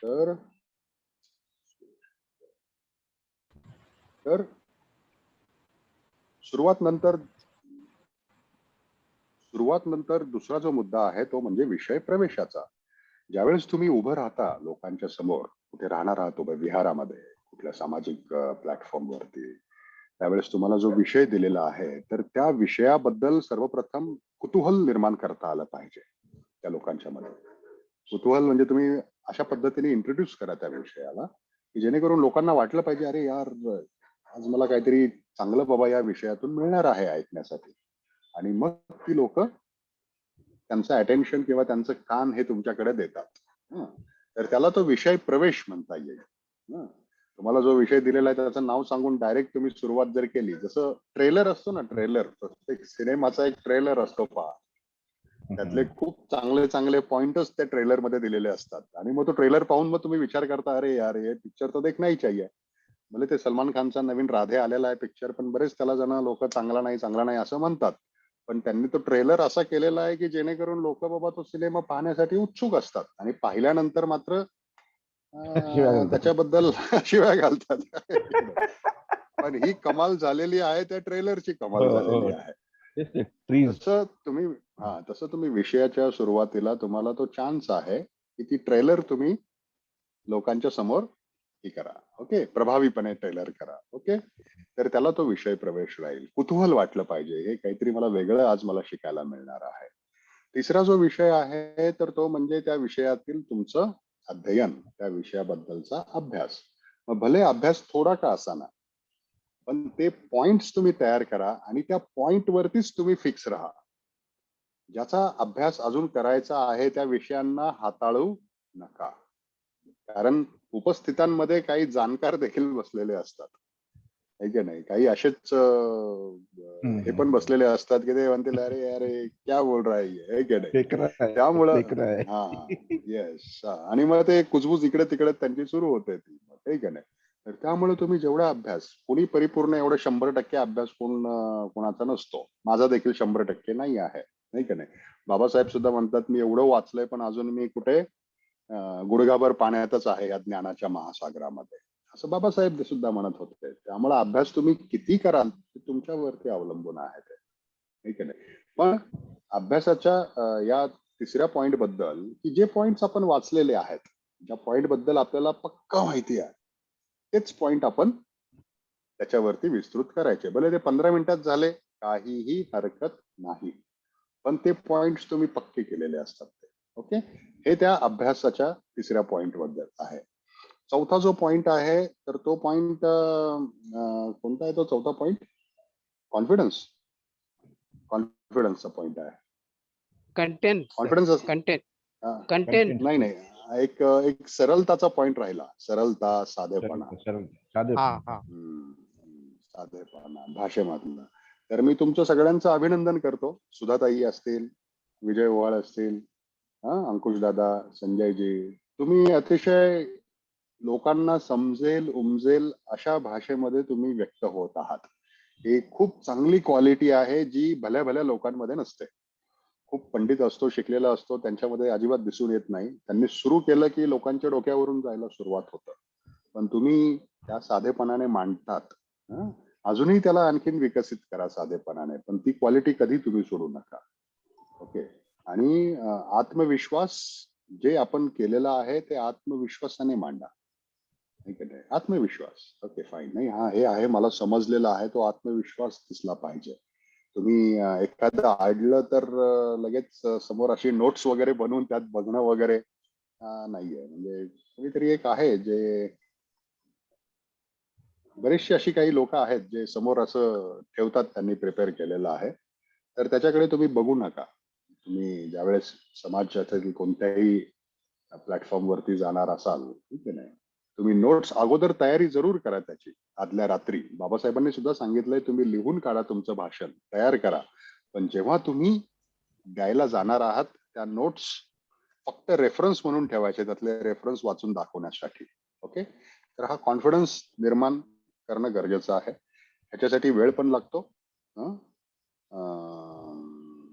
तर तर सुरुवात नंतर दुसरा जो मुद्दा आहे तो म्हणजे विषय प्रवेशाचा. ज्यावेळेस तुम्ही उभं राहता लोकांच्या समोर, कुठे राहणार आहात उभे विहारामध्ये, कुठल्या सामाजिक प्लॅटफॉर्मवरती, त्यावेळेस तुम्हाला जो विषय दिलेला आहे तर त्या विषयाबद्दल सर्वप्रथम कुतूहल निर्माण करता आलं पाहिजे त्या लोकांच्या मध्ये. कुतूहल म्हणजे तुम्ही अशा पद्धतीने इंट्रोड्यूस करा त्या विषयाला की जेणेकरून लोकांना वाटलं पाहिजे, अरे यार, आज मला काहीतरी चांगलं बाबा या विषयातून मिळणार आहे ऐकण्यासाठी. आणि मग ती लोक त्यांचं अटेन्शन किंवा त्यांचं कान हे तुमच्याकडे देतात. हं. तर त्याला तो विषय प्रवेश म्हणता येईल. हं. तुम्हाला जो विषय दिलेला आहे त्याचं नाव सांगून डायरेक्ट तुम्ही सुरुवात जर केली, जसं ट्रेलर असतो ना, ट्रेलर, प्रत्येक सिनेमाचा एक ट्रेलर असतो पहा, त्यातले खूप चांगले चांगले पॉइंटच त्या ट्रेलर मध्ये दिलेले असतात. आणि मग तो ट्रेलर पाहून मग तुम्ही विचार करता, अरे यार हे पिक्चर तो देखना ही चाहिए. भले ते सलमान खानचा नवीन राधे आलेला आहे पिक्चर, पण बरेच त्याला जण लोक चांगला नाही असं म्हणतात. पण त्यांनी तो ट्रेलर असा केलेला आहे की जेणेकरून लोक बाबा तो सिनेमा पाहण्यासाठी उत्सुक असतात आणि पाहिल्यानंतर मात्र शिव्या घालतात. त्याच्याबद्दल शिव्या घालतात. पण ही कमाल झालेली आहे, त्या ट्रेलरची कमाल झालेली आहे. तसं तुम्ही विषयाच्या सुरुवातीला तुम्हाला तो चान्स आहे की ती ट्रेलर तुम्ही लोकांच्या समोर हे करा. ओके, प्रभावीपणे ट्रेलर करा. ओके, तर त्याला तो विषय प्रवेश राहील. कुतूहल वाटलं पाहिजे, हे काहीतरी मला वेगळं आज मला शिकायला मिळणार आहे. तिसरा जो विषय आहे तर तो म्हणजे त्या विषयातील तुमचं अध्ययन, त्या विषयाबद्दलचा अभ्यास. मग भले अभ्यास थोडा का असाना, पण ते पॉइंट्स तुम्ही तयार करा आणि त्या पॉइंट वरतीच तुम्ही फिक्स राहा. ज्याचा अभ्यास अजून करायचा आहे त्या विषयांना हाताळू नका. कारण उपस्थितांमध्ये काही जाणकार देखील बसलेले असतात, है की नाही. काही असेच हे पण बसलेले असतात की ते म्हणतील, अरे अरे क्या बोल रहा है ये, है की नाही. त्यामुळं हा, येस, आणि मग ते कुजबुज इकडे तिकडे त्यांची सुरू होते ती, है की नाही. तर त्यामुळे तुम्ही जेवढा अभ्यास, कोणी परिपूर्ण एवढं 100% अभ्यास कोणाचा नसतो. माझा देखील 100% नाही आहे, नाही का नाही. बाबासाहेब सुद्धा म्हणतात, मी एवढं वाचलंय पण अजून मी कुठे गुडघाभर पाण्यातच आहे या ज्ञानाच्या महासागरामध्ये, असं बाबासाहेब सुद्धा म्हणत होते. त्यामुळे अभ्यास तुम्ही किती कराल ते तुमच्यावरती अवलंबून आहे ते, ठीक आहे. पण अभ्यासाच्या या तिसऱ्या पॉइंट बद्दल, की जे पॉइंट आपण वाचलेले आहेत, ज्या पॉइंट बद्दल आपल्याला पक्का माहिती आहे, तेच पॉइंट आपण त्याच्यावरती विस्तृत करायचे. भले ते 15 मिनिटात झाले, काहीही हरकत नाही, पण ते पॉइंट तुम्ही पक्के केलेले असतात ते. ओके, हे त्या अभ्यासाच्या तिसऱ्या पॉइंट बद्दल आहे. चौथा जो पॉइंट आहे तर तो पॉइंट कोणता आहे? तो चौथा पॉइंट कॉन्फिडन्सचा पॉइंट आहे. कंटेंट नाही, एक सरलताचा पॉइंट राहिला. सरलता, साधेपणा, साधेपणा भाषेमधला. तर मी तुमचं सगळ्यांचं अभिनंदन करतो. सुधाताई असतील, विजय ओवाळ असतील, अंकुश दादा, संजयजी, तुम्ही अतिशय लोकांना समजेल उमजेल अशा भाषेमध्ये तुम्ही व्यक्त होत आहात. ही खूप चांगली क्वालिटी आहे जी भल्या भल्या लोकांमध्ये नसते. खूप पंडित असतो, शिकलेला असतो, त्यांच्यामध्ये अजिबात दिसून येत नाही. त्यांनी सुरू केलं की लोकांच्या डोक्यावरून जायला सुरुवात होतं. पण तुम्ही त्या साधेपणाने मांडतात. अजूनही त्याला आणखीन विकसित करा साधेपणाने, पण ती क्वालिटी कधी तुम्ही सोडू नका. ओके, आणि आत्मविश्वास जे आपण केलेला आहे ते आत्मविश्वासाने मांडा. आत्मविश्वास, ओके फाईन, नाही हा हे आहे मला समजलेला आहे, तो आत्मविश्वास दिसला पाहिजे. तुम्ही एखादं आडलं तर लगेच समोर अशी नोट्स वगैरे बनवून त्यात बघणं वगैरे नाहीये. म्हणजे कोणीतरी एक आहे जे, बरेचशी अशी काही लोक आहेत जे समोर असं ठेवतात, त्यांनी प्रिपेअर केलेलं आहे, तर त्याच्याकडे तुम्ही बघू नका. तुम्ही ज्यावेळेस समाजातील कोणत्याही प्लॅटफॉर्म वरती जाणार असाल, ठीक आहे, नाही, तुम्ही नोट्स अगोदर तयारी जरूर करा त्याची, आदल्या रात्री. बाबासाहेबांनी सुद्धा सांगितलंय, तुम्ही लिहून काढा, तुमचं भाषण तयार करा, पण जेव्हा तुम्ही द्यायला जाणार आहात त्या नोट्स फक्त रेफरन्स म्हणून ठेवायचे, त्यातले रेफरन्स वाचून दाखवण्यासाठी. ओके, तर हा कॉन्फिडन्स निर्माण करणं गरजेचं आहे. ह्याच्यासाठी वेळ पण लागतो.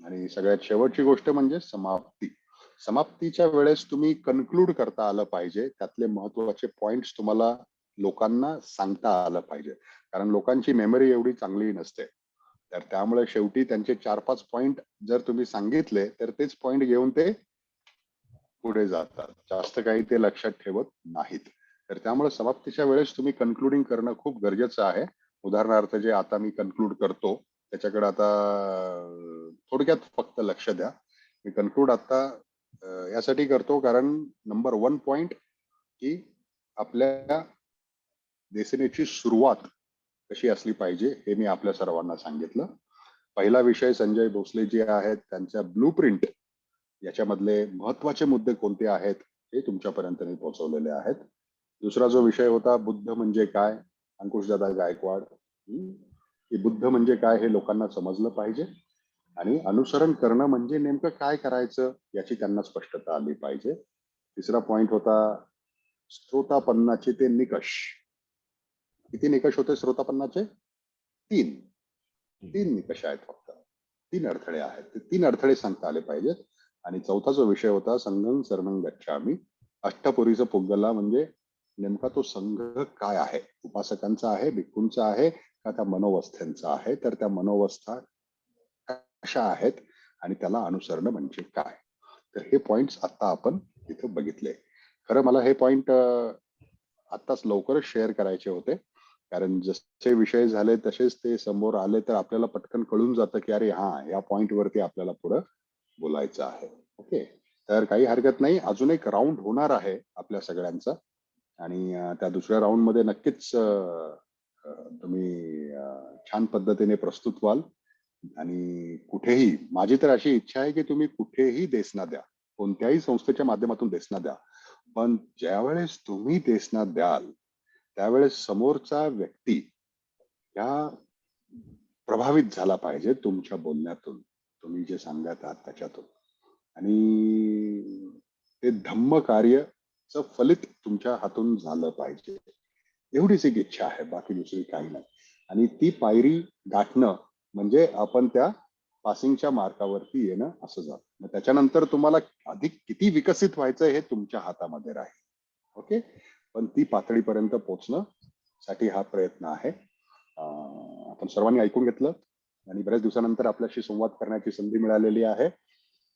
आणि सगळ्यात शेवटची गोष्ट म्हणजे समाप्ती. समाप्तीच्या वेळेस तुम्ही कन्क्लूड करता आलं पाहिजे, त्यातले महत्वाचे पॉइंट्स तुम्हाला लोकांना सांगता आलं पाहिजे, कारण लोकांची मेमरी एवढी चांगली नसते. तर त्यामुळे शेवटी त्यांचे 4-5 पॉइंट जर तुम्ही सांगितले तर तेच पॉइंट घेऊन ते पुढे जातात, जास्त काही ते लक्षात ठेवत नाहीत. तर त्यामुळे समाप्तीच्या वेळेस तुम्ही कन्क्लुडिंग करणं खूप गरजेचं आहे. उदाहरणार्थ जे आता मी कन्क्लूड करतो त्याच्याकडे आता थोडक्यात फक्त लक्ष द्या. मी कन्क्लूड आता यासाठी करतो कारण नंबर 1 पॉइंट की आपल्या देशनेची सुरुवात कशी असली पाहिजे हे मी आपल्या सर्वांना सांगितलं. पहिला विषय संजय भोसले जे आहेत त्यांच्या ब्लूप्रिंट याच्यामधले महत्वाचे मुद्दे कोणते आहेत हे तुमच्यापर्यंत मी पोहोचवलेले आहेत. दुसरा जो विषय होता बुद्ध म्हणजे काय, अंकुशदादा गायकवाड, की बुद्ध म्हणजे काय हे लोकांना समजलं पाहिजे आणि अनुसरण करणं म्हणजे नेमकं काय करायचं याची त्यांना स्पष्टता आली पाहिजे. तिसरा पॉइंट होता श्रोतापन्नाचे ते निकष. किती निकष होते श्रोतापन्नाचे? 3 निकष आहेत फक्त, 3 अडथळे आहेत. ते 3 अडथळे सांगता आले पाहिजेत. आणि चौथा जो विषय होता संघं शरणं गच्छामि, अष्टपुरीचं पुग्गला म्हणजे नेमका तो संघ काय आहे, उपासकांचा आहे, भिक्खूंचा आहे का त्या मनोवस्थांचा आहे, तर त्या मनोवस्था कशा आहेत आणि त्याला अनुसरण म्हणजे काय. तर हे पॉइंट्स आता आपण इथे बघितले. खरं मला हे पॉइंट आताच लवकरच शेअर करायचे होते, कारण जसे विषय झाले तसेच ते समोर आले तर आपल्याला पटकन कळून जातं की अरे हा या पॉइंट वरती आपल्याला पुढे बोलायचं आहे. ओके, तर काही हरकत नाही, अजून एक राऊंड होणार आहे आपल्या सगळ्यांचा आणि त्या दुसऱ्या राऊंड मध्ये नक्कीच तुम्ही छान पद्धतीने प्रस्तुत व्हाल आणि कुठेही, माझी तर अशी इच्छा आहे की तुम्ही कुठेही देसना द्या, कोणत्याही संस्थेच्या माध्यमातून देसना द्या, पण ज्यावेळेस तुम्ही देसना द्याल त्यावेळेस समोरचा व्यक्ती या प्रभावित झाला पाहिजे तुमच्या बोलण्यातून, तुम्ही जे सांगत आहात त्याच्यातून, आणि ते धम्म कार्यचं फलित तुमच्या हातून झालं पाहिजे. एवढीच एक इच्छा आहे, बाकी दुसरी काही नाही. आणि ती पायरी गाठणं म्हणजे आपण त्या पासिंगच्या मार्कावरती येणं असं जातं. मग त्याच्यानंतर तुम्हाला अधिक किती विकसित व्हायचं हे तुमच्या हातामध्ये राहील. ओके, पण ती पातळीपर्यंत पोहोचणं साठी हा प्रयत्न आहे. आपण सर्वांनी ऐकून घेतलं आणि बऱ्याच दिवसानंतर आपल्याशी संवाद करण्याची संधी मिळालेली आहे,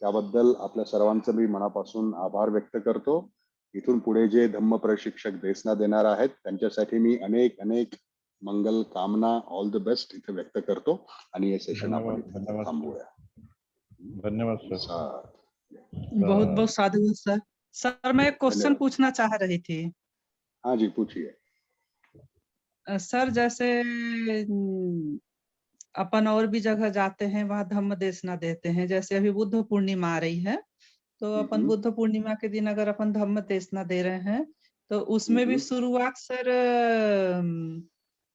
त्याबद्दल आपल्या सर्वांचं मी मनापासून आभार व्यक्त करतो. इथून पुढे जे धम्म प्रशिक्षक देसना देणार आहेत त्यांच्यासाठी मी अनेक अनेक मंगल कामना, ऑल द बेस्ट इथे व्यक्त करतो आणि हे सेशन आपण इथे थांबवूया. धन्यवाद सर. बहुत बहुत साधु सर. सर मैं एक क्वेश्चन धन्यवाद। पूछना चाह रही थी. हाँ जी, पूछिए। सर जैसे अपन और भी जगह जाते हैं वहाँ धम्म देसना देते हैं, जैसे अभी बुद्ध पूर्णिमा आ रही है तो अपन बुद्ध पूर्णिमा के दिन अगर अपन धम्म देसना दे रहे हैं तो उसमें भी शुरुआत सर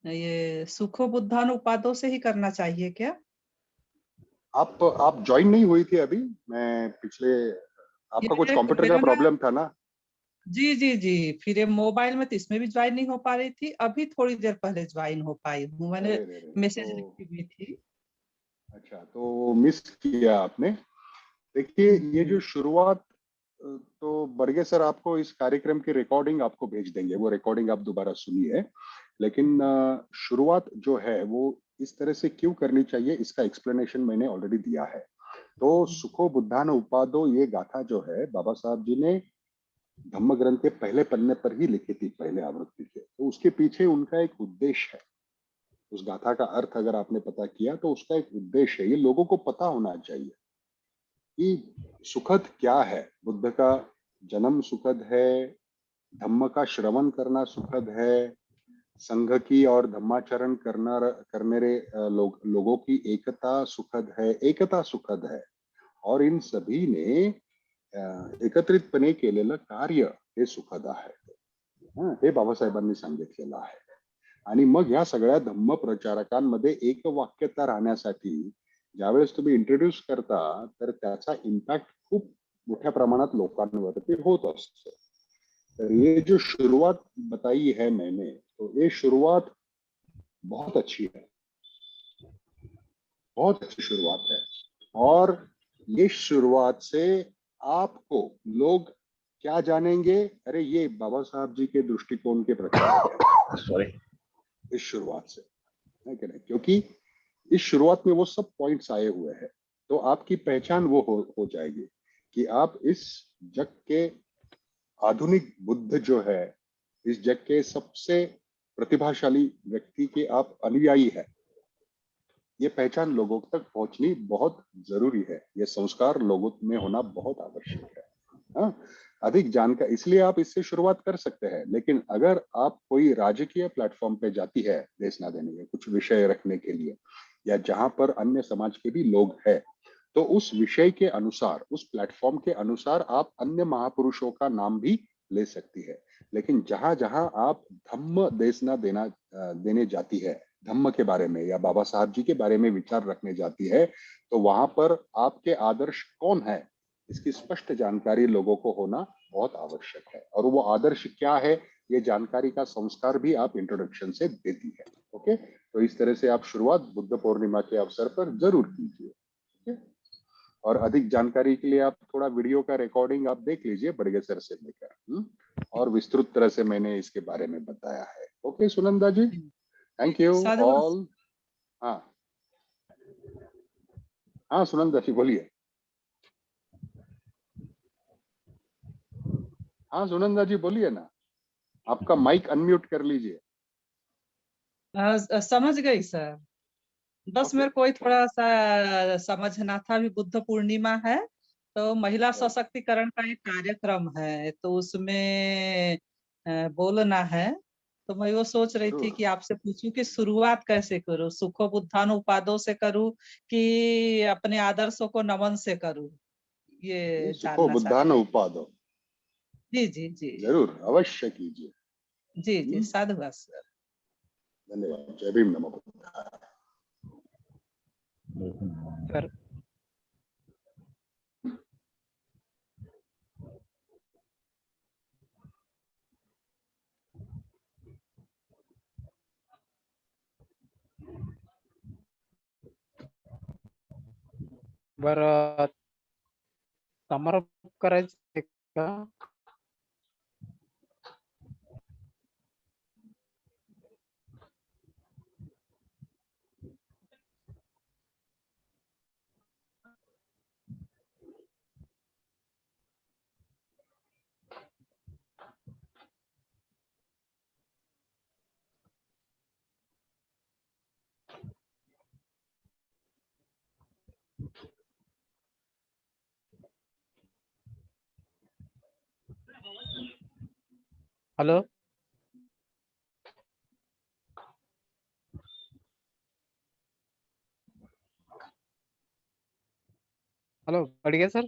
ये सुखो बुद्धान उपादों से ही करना चाहिए क्या? आप ज्वाइन नहीं हुई थी अभी? मैं पिछले, आपका कुछ कंप्यूटर का प्रॉब्लम था ना? जी जी जी, फिर ये मोबाइल में तो इसमें भी ज्वाइन नहीं हो पा रही थी, अभी थोड़ी देर पहले ज्वाइन हो पाई हूँ, मैंने मैसेज लिखी हुई थी। अच्छा, तो मिस किया आपने। देखिए ये जो शुरुआत, तो बर्गे सर आपको इस कार्यक्रम की रिकॉर्डिंग आपको भेज देंगे, वो रिकॉर्डिंग आप दोबारा सुनिए। लेकिन शुरुआत जो है वो इस तरह से क्यों करनी चाहिए इसका एक्सप्लेनेशन मैंने ऑलरेडी दिया है। तो सुखो बुद्धान उपादो ये गाथा जो है बाबा साहब जी ने धम्म ग्रंथ के पहले पन्ने पर ही लिखी थी, पहले आवृत्ति के। तो उसके पीछे उनका एक उद्देश्य है। उस गाथा का अर्थ अगर आपने पता किया तो उसका एक उद्देश्य है, ये लोगों को पता होना चाहिए कि सुखद क्या है। बुद्ध का जन्म सुखद है, धम्म का श्रवण करना सुखद है, संघ की और धम्माचरण करने लोगों की एकता सुखद है, एकता सुखद है, और इन सभी ने एकत्रितपणे केलेलं कार्य हे सुखद आहे, हे बाबासाहेबांनी सांगितलेलं आहे. आणि मग या सगळ्या धम्म प्रचारकांमध्ये एक वाक्यता राहण्यासाठी ज्यावेळेस तुम्ही इंट्रोड्यूस करता तर त्याचा इम्पॅक्ट खूप मोठ्या प्रमाणात लोकांवरती होत असतो. तर ये जो शुरुआत बताई है मैंने, तो ये शुरुआत बहुत अच्छी है, बहुत अच्छी शुरुआत है, और ये शुरुआत से आपको लोग क्या जानेंगे, अरे ये बाबा साहब जी के दृष्टिकोण के प्रकार सॉरी। इस शुरुआत से है कि नहीं, क्योंकि इस शुरुआत में वो सब पॉइंट्स आए हुए हैं, तो आपकी पहचान वो हो जाएगी कि आप इस जग के आधुनिक बुद्ध जो है, इस जग के सबसे प्रतिभाशाली व्यक्ति के आप अनुयायी है। ये पहचान लोगों तक पहुंचनी बहुत जरूरी है, ये संस्कार लोगों में होना बहुत आवश्यक है। हाँ, अधिक जानकारी, इसलिए आप इससे शुरुआत कर सकते हैं, लेकिन अगर आप कोई राजकीय प्लेटफॉर्म पे जाती है देश ना देने के कुछ विषय रखने के लिए, या जहां पर अन्य समाज के भी लोग हैं, तो उस विषय के अनुसार, उस प्लेटफॉर्म के अनुसार आप अन्य महापुरुषों का नाम भी ले सकती है। लेकिन जहां जहां आप धम्म देने जाती है, धम्म के बारे में या बाबा साहब जी के बारे में विचार रखने जाती है, तो वहां पर आपके आदर्श कौन है, इसकी स्पष्ट जानकारी लोगों को होना बहुत आवश्यक है। और वो आदर्श क्या है, ये जानकारी का संस्कार भी आप इंट्रोडक्शन से देती है। ओके, तो इस तरह से आप शुरुआत बुद्ध पूर्णिमा के अवसर पर जरूर कीजिए। ओके, और अधिक जानकारी के लिए आप थोड़ा वीडियो का रिकॉर्डिंग आप देख लीजिए बड़े सर से लेकर, और विस्तृत तरह से मैंने इसके बारे में बताया है। Okay Sunanda ji, thank you साधु ऑल। हाँ हाँ सुनंदा जी बोलिए। हाँ सुनंदा जी बोलिए ना, आपका माइक अनम्यूट कर लीजिए। समझ गई सर। बस ओके, मेरे को ही थोड़ा सा समझना था, अभी बुद्ध पूर्णिमा है तो महिला सशक्तिकरण का एक कार्यक्रम है, तो उसमें बोलना है। तो मैं वो सोच रही थी जरूर। कि आपसे पूछूं कि शुरुआत कैसे करूं, सुखो बुद्धानुपादों से करूं कि अपने आदर्शों को नमन से करूं, नहीं, ये सुखो जानना बुद्धान चाहती। उपादो, जी जी जी। जरूर अवश्य कीजिए। जी जी साधुवाद सर। धन्यवाद। जय भीम, नमो बुद्धाय। सर बरं समारोप करायचं आहे का? Hello hello Badge sir.